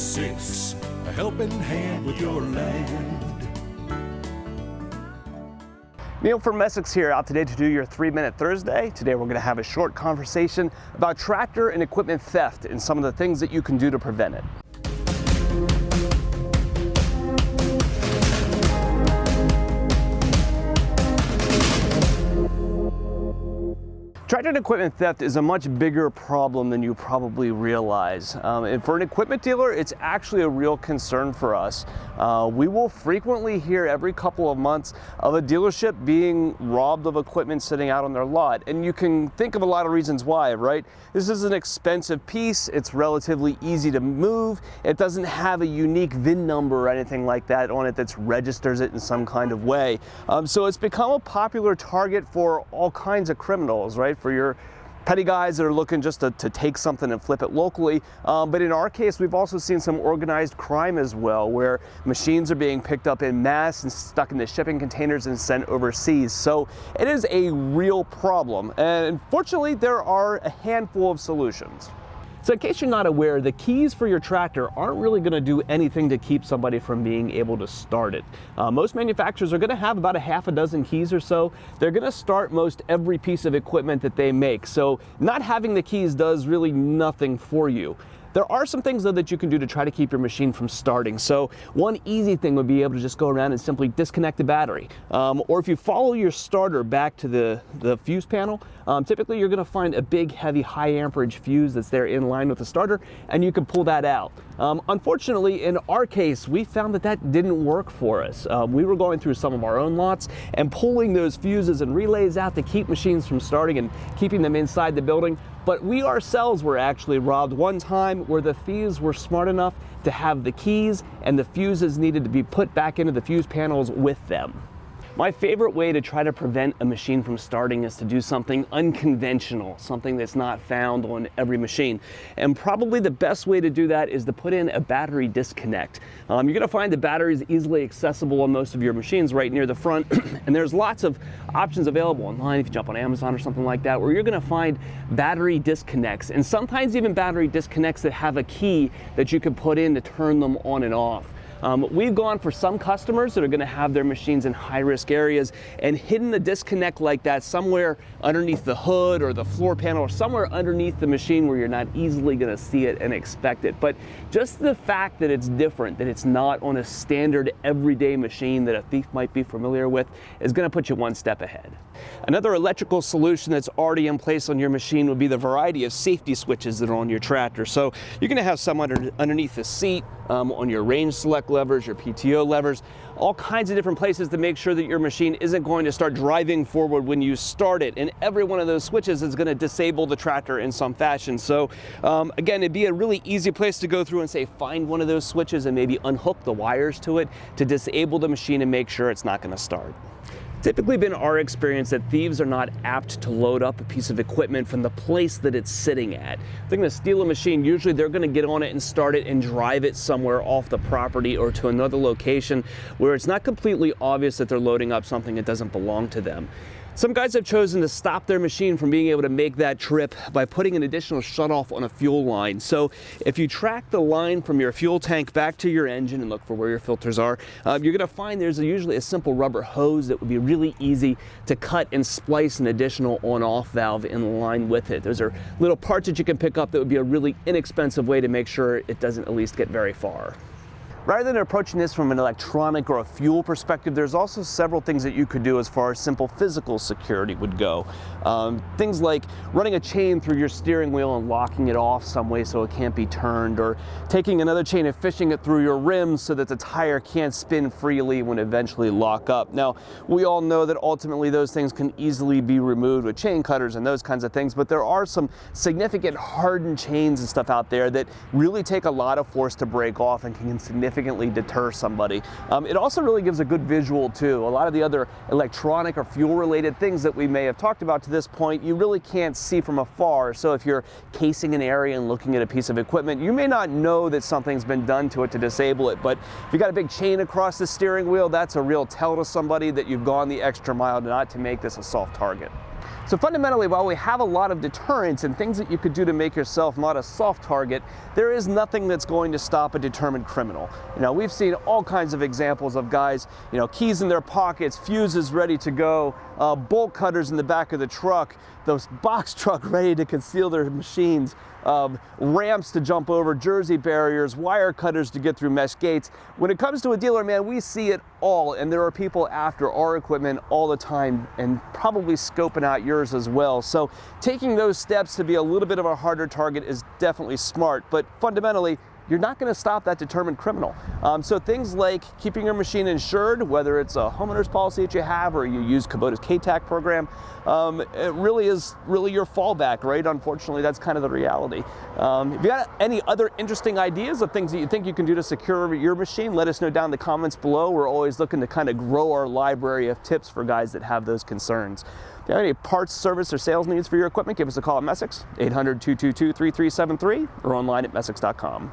6, a helping hand with your land. Neil from Essex here, out today to do your 3-Minute Thursday. Today we're going to have a short conversation about tractor and equipment theft and some of the things that you can do to prevent it. Tractor and equipment theft is a much bigger problem than you probably realize. And for an equipment dealer, it's actually a real concern for us. We will frequently hear every couple of months of a dealership being robbed of equipment sitting out on their lot. And you can think of a lot of reasons why, right? This is an expensive piece. It's relatively easy to move. It doesn't have a unique VIN number or anything like that on it that registers it in some kind of way. So it's become a popular target for all kinds of criminals, right? For your petty guys that are looking just to take something and flip it locally. But in our case, we've also seen some organized crime as well, where machines are being picked up in mass and stuck into shipping containers and sent overseas. So it is a real problem. And fortunately, there are a handful of solutions. So in case you're not aware, the keys for your tractor aren't really going to do anything to keep somebody from being able to start it. Most manufacturers are going to have about a half a dozen keys or so. They're going to start most every piece of equipment that they make. So not having the keys does really nothing for you. There are some things though that you can do to try to keep your machine from starting. So one easy thing would be able to just go around and simply disconnect the battery. Or if you follow your starter back to the fuse panel, typically you're gonna find a big, heavy, high amperage fuse that's there in line with the starter, and you can pull that out. Unfortunately, in our case, we found that didn't work for us. We were going through some of our own lots and pulling those fuses and relays out to keep machines from starting and keeping them inside the building. But we ourselves were actually robbed one time where the thieves were smart enough to have the keys and the fuses needed to be put back into the fuse panels with them. My favorite way to try to prevent a machine from starting is to do something unconventional, something that's not found on every machine. And probably the best way to do that is to put in a battery disconnect. You're gonna find the batteries easily accessible on most of your machines right near the front. And there's lots of options available online if you jump on Amazon or something like that, where you're gonna find battery disconnects, and sometimes even battery disconnects that have a key that you can put in to turn them on and off. We've gone for some customers that are going to have their machines in high-risk areas and hidden the disconnect like that somewhere underneath the hood or the floor panel or somewhere underneath the machine where you're not easily going to see it and expect it. But just the fact that it's different, that it's not on a standard everyday machine that a thief might be familiar with, is going to put you one step ahead. Another electrical solution that's already in place on your machine would be the variety of safety switches that are on your tractor. So you're going to have some underneath the seat, on your range select levers, your PTO levers, all kinds of different places to make sure that your machine isn't going to start driving forward when you start it. And every one of those switches is going to disable the tractor in some fashion. So again, it'd be a really easy place to go through and say, find one of those switches and maybe unhook the wires to it to disable the machine and make sure it's not going to start. Typically been our experience that thieves are not apt to load up a piece of equipment from the place that it's sitting at. If they're going to steal a machine, usually they're going to get on it and start it and drive it somewhere off the property or to another location where it's not completely obvious that they're loading up something that doesn't belong to them. Some guys have chosen to stop their machine from being able to make that trip by putting an additional shutoff on a fuel line. So if you track the line from your fuel tank back to your engine and look for where your filters are, you're going to find there's usually a simple rubber hose that would be really easy to cut and splice an additional on-off valve in line with it. Those are little parts that you can pick up that would be a really inexpensive way to make sure it doesn't at least get very far. Rather than approaching this from an electronic or a fuel perspective, there's also several things that you could do as far as simple physical security would go. Things like running a chain through your steering wheel and locking it off some way so it can't be turned, or taking another chain and fishing it through your rims so that the tire can't spin freely when eventually lock up. Now, we all know that ultimately those things can easily be removed with chain cutters and those kinds of things, but there are some significant hardened chains and stuff out there that really take a lot of force to break off and can significantly deter somebody. It also really gives a good visual too. A lot of the other electronic or fuel related things that we may have talked about to this point, you really can't see from afar. So if you're casing an area and looking at a piece of equipment, you may not know that something's been done to it to disable it. But if you got a big chain across the steering wheel, that's a real tell to somebody that you've gone the extra mile not to make this a soft target. So fundamentally, while we have a lot of deterrents and things that you could do to make yourself not a soft target, there is nothing that's going to stop a determined criminal. We've seen all kinds of examples of guys, keys in their pockets, fuses ready to go, bolt cutters in the back of the truck, those box truck ready to conceal their machines, ramps to jump over Jersey barriers, wire cutters to get through mesh gates. When it comes to a dealer, man, we see it all, and there are people after our equipment all the time and probably scoping out yours as well. So taking those steps to be a little bit of a harder target is definitely smart, but fundamentally, you're not going to stop that determined criminal. So things like keeping your machine insured, whether it's a homeowner's policy that you have or you use Kubota's K-TAC program, it really is your fallback, right? Unfortunately, that's kind of the reality. If you got any other interesting ideas of things that you think you can do to secure your machine, let us know down in the comments below. We're always looking to kind of grow our library of tips for guys that have those concerns. If you have any parts, service, or sales needs for your equipment, give us a call at Messix, 800-222-3373, or online at Messix.com.